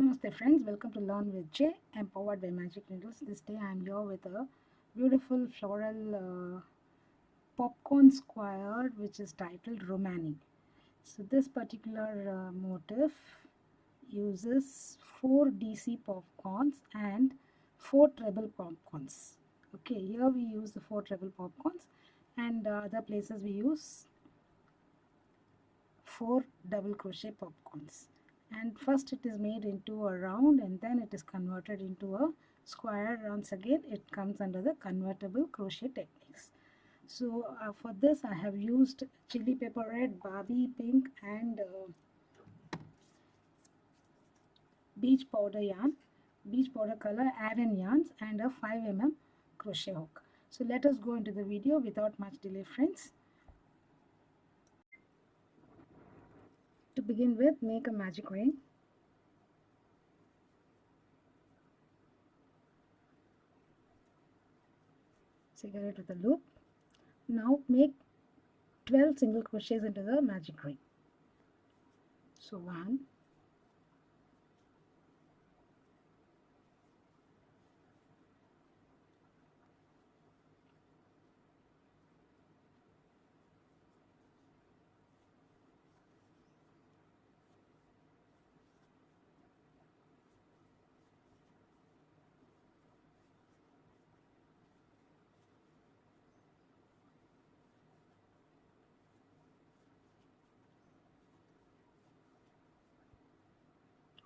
Namaste friends, welcome to Learn with J, empowered by Magic Needles. This day I am here with a beautiful floral popcorn square which is titled Romany. So this particular motif uses 4 DC popcorns and 4 treble popcorns. Okay, here we use the 4 treble popcorns, and other places we use 4 double crochet popcorns. And first it is made into a round and then it is converted into a square. Once again it comes under the convertible crochet techniques. So for this I have used chili pepper red, Barbie pink and beach powder yarn, beach powder color Aran yarns, and a 5 mm crochet hook. So let us go into the video without much delay friends. To begin with, make a magic ring. Secure it with a loop. Now make 12 single crochets into the magic ring. So 1,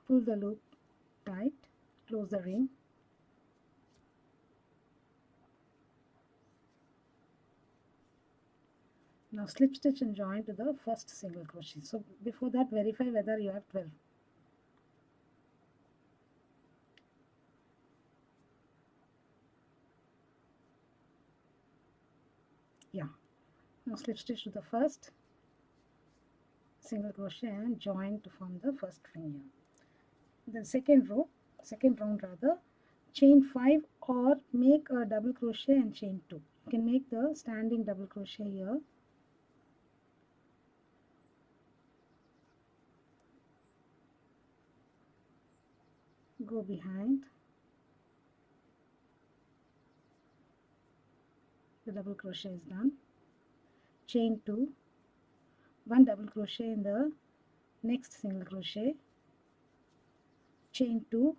pull the loop tight, close the ring. Now slip stitch and join to the first single crochet. So before that, verify whether you have 12. Yeah. Now slip stitch to the first single crochet and join to form the first ring here. The second round rather, chain 5 or make a double crochet and chain 2. You can make the standing double crochet here. Go behind. The double crochet is done. Chain 2, 1 double crochet in the next single crochet, chain 2,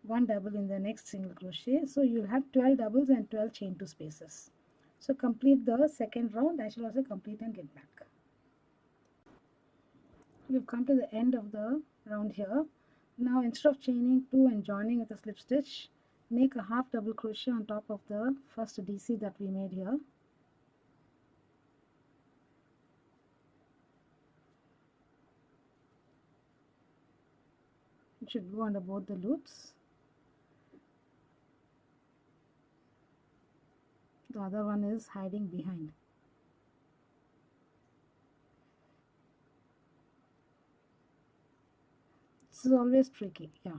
1 double in the next single crochet. So you'll have 12 doubles and 12 chain 2 spaces. So complete the second round. I shall also complete and get back. We've come to the end of the round here. Now instead of chaining 2 and joining with a slip stitch, make a half double crochet on top of the first DC that we made here. It should go under both the loops. The other one is hiding behind. This is always tricky, yeah.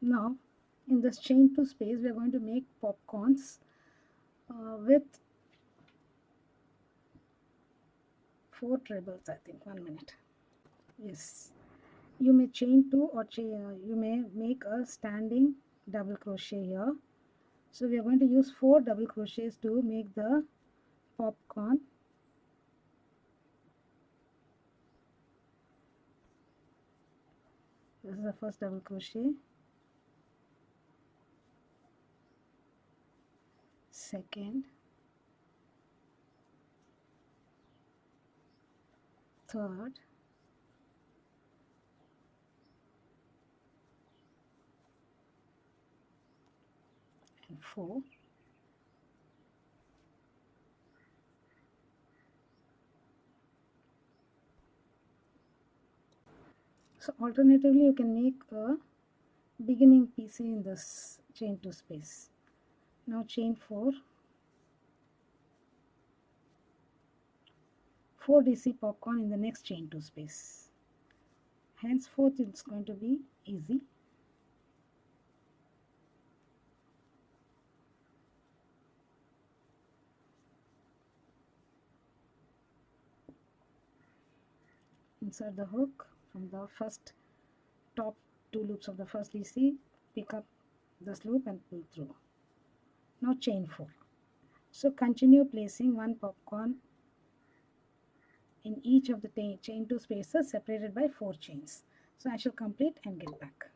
Now in this chain 2 space we are going to make popcorns with 4 trebles, I think. 1 minute. Yes, you may chain 2 or you may make a standing double crochet here. So we are going to use 4 double crochets to make the popcorn. This is the first double crochet, second, third, and fourth. So alternatively you can make a beginning PC in this chain 2 space. Now chain 4, 4 DC popcorn in the next chain 2 space. Henceforth it's going to be easy. insert the hook from the first top two loops of the first DC, pick up this loop and pull through. Now chain 4. So continue placing one popcorn in each of the chain 2 spaces separated by 4 chains. So I shall complete and get back.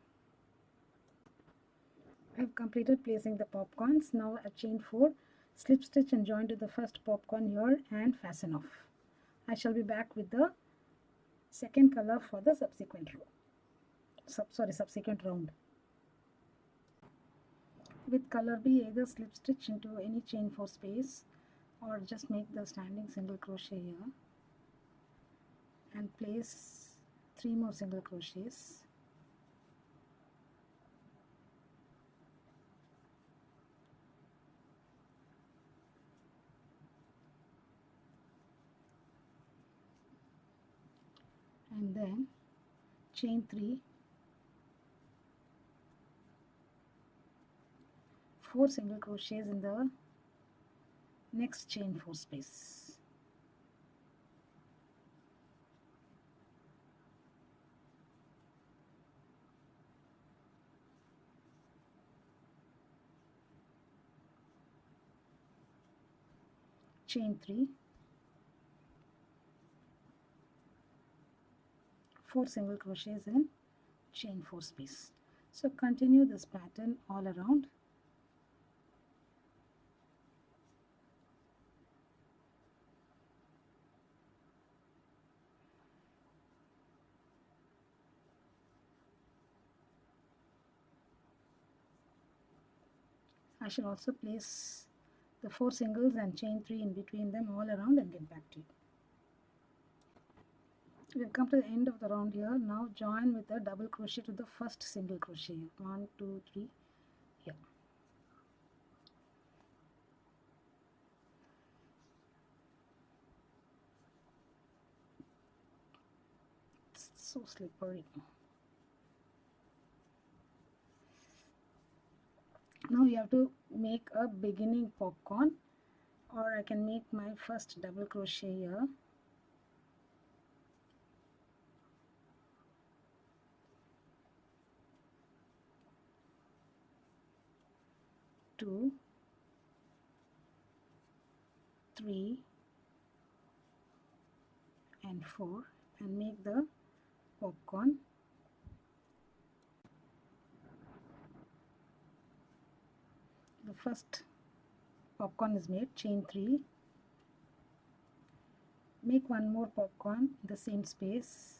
I have completed placing the popcorns. Now at chain 4, slip stitch and join to the first popcorn here and fasten off. I shall be back with the second color for the subsequent row. Subsequent round. With color B, either slip stitch into any chain 4 space or just make the standing single crochet here and place 3 more single crochets. And then chain 3, 4 single crochets in the next chain 4 space. Chain 3, 4 single crochets in chain 4 space. So continue this pattern all around. I shall also place the 4 singles and chain 3 in between them all around and get back to you. We've come to the end of the round here. Now join with a double crochet to the first single crochet. 1, 2, 3 here. It's so slippery. Now you have to make a beginning popcorn, or I can make my first double crochet here. Two, 3 and 4 and make the popcorn. The first popcorn is made, chain 3, make one more popcorn in the same space,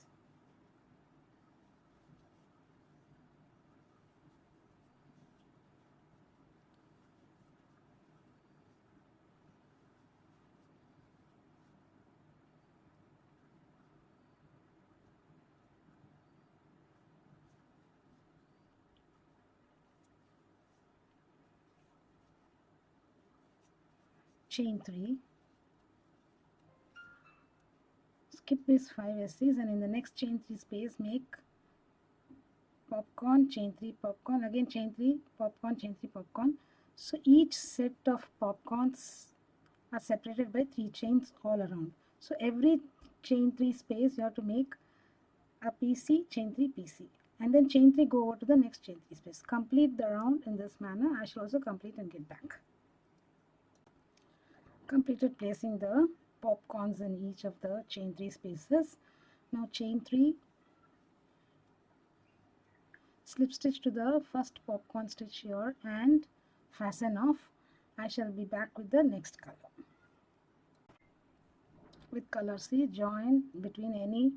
chain 3, skip these 5 SCs and in the next chain 3 space make popcorn, chain 3, popcorn, again chain 3, popcorn, chain 3, popcorn. So each set of popcorns are separated by 3 chains all around. So every chain 3 space you have to make a PC, chain 3, PC, and then chain 3 go over to the next chain 3 space. Complete the round in this manner. I shall also complete and get back. Completed placing the popcorns in each of the chain 3 spaces. Now chain 3, slip stitch to the first popcorn stitch here and fasten off. I shall be back with the next color. With color C, join between any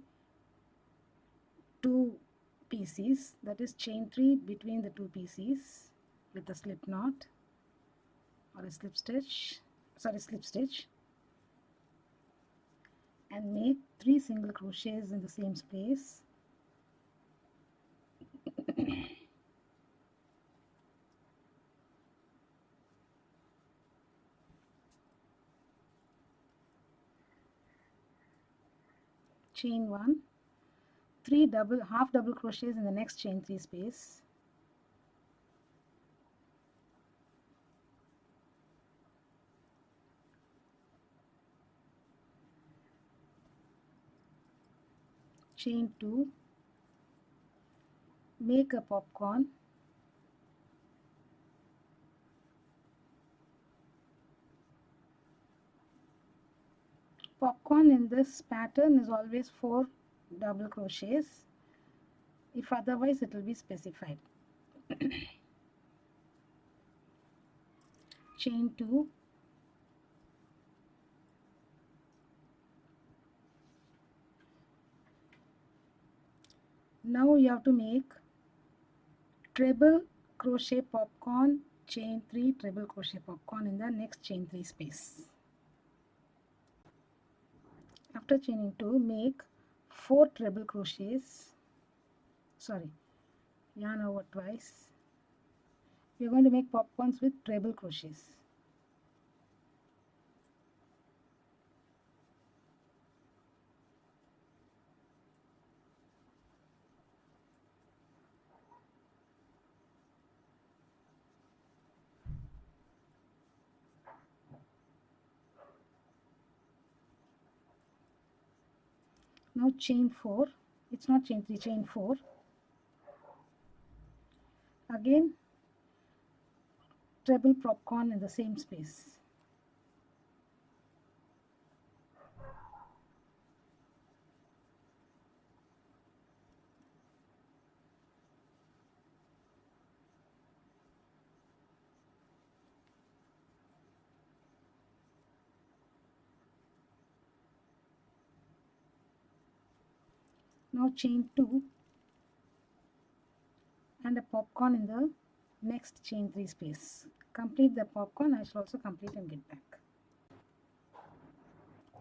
2 PCs, that is chain 3 between the 2 PCs with a slip knot or a slip stitch, and make 3 single crochets in the same space. Chain 1, 3 half double crochets in the next chain 3 space, chain 2, make a popcorn, popcorn in this pattern is always 4 double crochets, if otherwise it will be specified. Chain 2, now you have to make treble crochet popcorn, chain 3, treble crochet popcorn in the next chain 3 space. After chaining 2, make 4 treble crochets, yarn over twice. We are going to make popcorns with treble crochets. Now chain 4, it's not chain 3, chain 4. Again treble popcorn in the same space. Now chain 2 and a popcorn in the next chain 3 space. Complete the popcorn. I shall also complete and get back.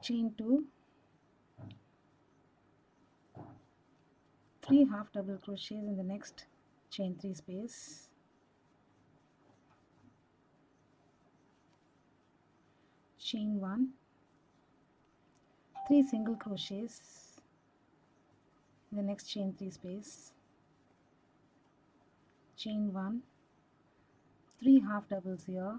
Chain 2, 3 half double crochets in the next chain 3 space, chain 1, 3 single crochets in the next chain 3 space, chain 1, 3 half doubles here,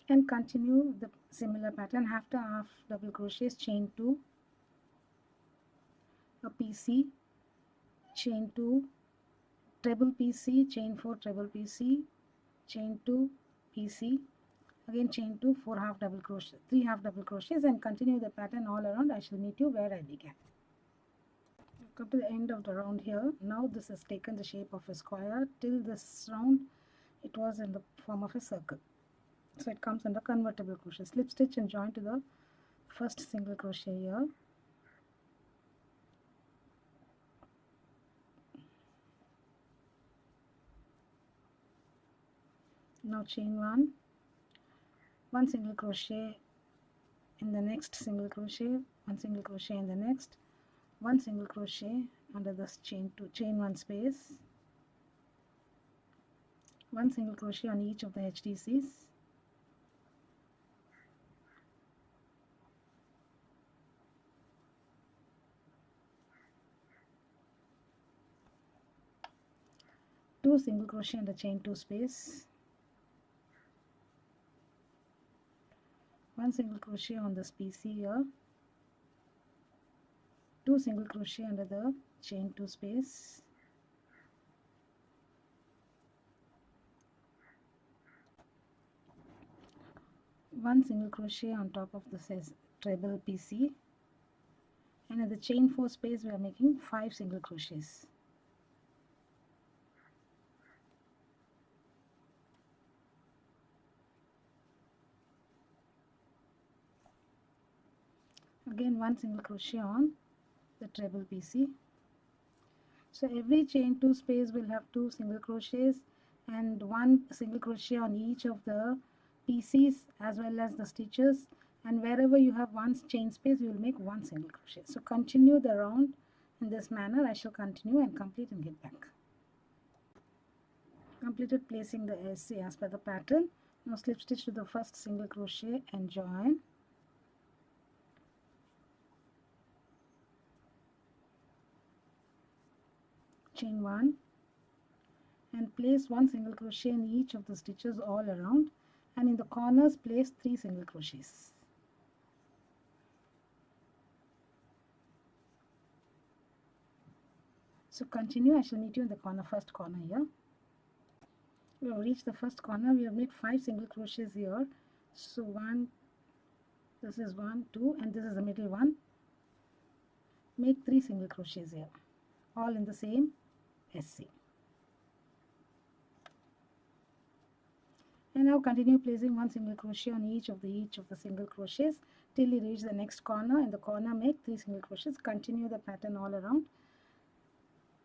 and continue the similar pattern. After half double crochets, chain 2, a PC, chain 2, treble PC, chain 4, treble PC, chain 2, PC, again chain 2, 4 half double crochet, 3 half double crochets, and continue the pattern all around. I shall meet you where I began. Come to the end of the round here. Now this has taken the shape of a square. Till this round it was in the form of a circle. So it comes under convertible crochet. Slip stitch and join to the first single crochet here. Now chain 1 single crochet in the next single crochet, 1 single crochet in the next, 1 single crochet under this chain 2, chain 1 space, 1 single crochet on each of the HDCs, two single crochet in the chain 2 space, 1 single crochet on this PC here, 2 single crochet under the chain 2 space, one single crochet on top of the treble PC, and in the chain 4 space we are making 5 single crochets. Again 1 single crochet on the treble PC. So every chain 2 space will have 2 single crochets and 1 single crochet on each of the PCs as well as the stitches, and wherever you have 1 chain space you will make 1 single crochet. So continue the round in this manner. I shall continue and complete and get back. Completed placing the SC as per the pattern. Now slip stitch to the first single crochet and join. chain 1 and place 1 single crochet in each of the stitches all around, and in the corners place 3 single crochets. So continue. I shall meet you in the first corner here. We have reached the first corner. We have made 5 single crochets here. So 1, this is 1, 2, and this is the middle one. Make 3 single crochets here, all in the same SC. And now continue placing 1 single crochet on each of the single crochets till you reach the next corner. In the corner make 3 single crochets. Continue the pattern all around.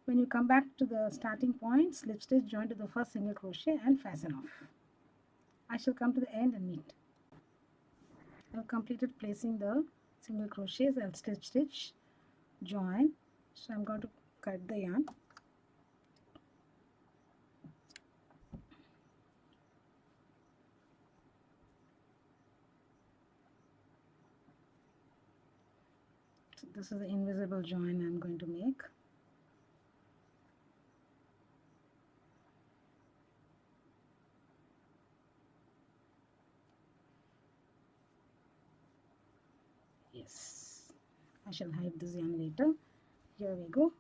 When you come back to the starting point, slip stitch, join to the first single crochet and fasten off. I shall come to the end and meet. I have completed placing the single crochets. I'll slip stitch, join. So I'm going to cut the yarn. So this is the invisible join I'm going to make. Yes, I shall hide this yarn later. Here we go.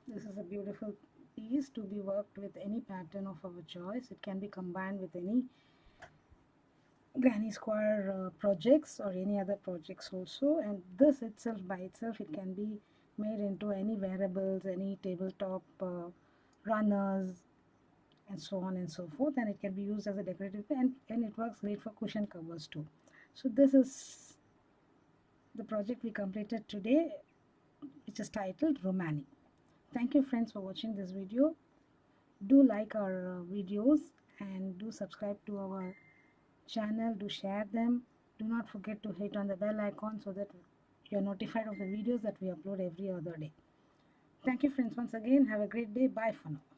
This is a beautiful piece to be worked with any pattern of our choice. It can be combined with any granny square projects or any other projects also, and this itself by itself it can be made into any wearables, any tabletop runners, and so on and so forth, and it can be used as a decorative, and it works great for cushion covers too. So this is the project we completed today, which is titled Romany. Thank you friends for watching this video. Do like our videos and do subscribe to our channel, do share them. Do not forget to hit on the bell icon so that you're notified of the videos that we upload every other day. Thank you friends once again. Have a great day. Bye for now.